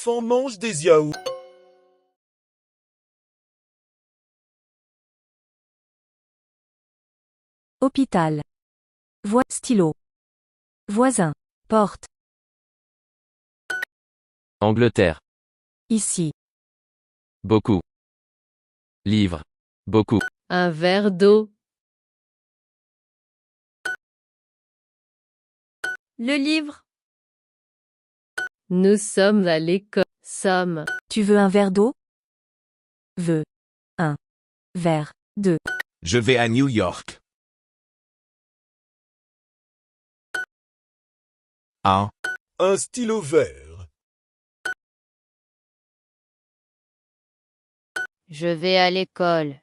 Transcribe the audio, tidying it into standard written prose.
Enfant mange des yaourts. Hôpital. Stylo. Voisin. Porte. Angleterre. Ici. Beaucoup. Livre. Beaucoup. Un verre d'eau. Le livre. Nous sommes à l'école. Sommes. Tu veux un verre d'eau? Veux. Un verre de. Je vais à New York. Un stylo vert. Je vais à l'école.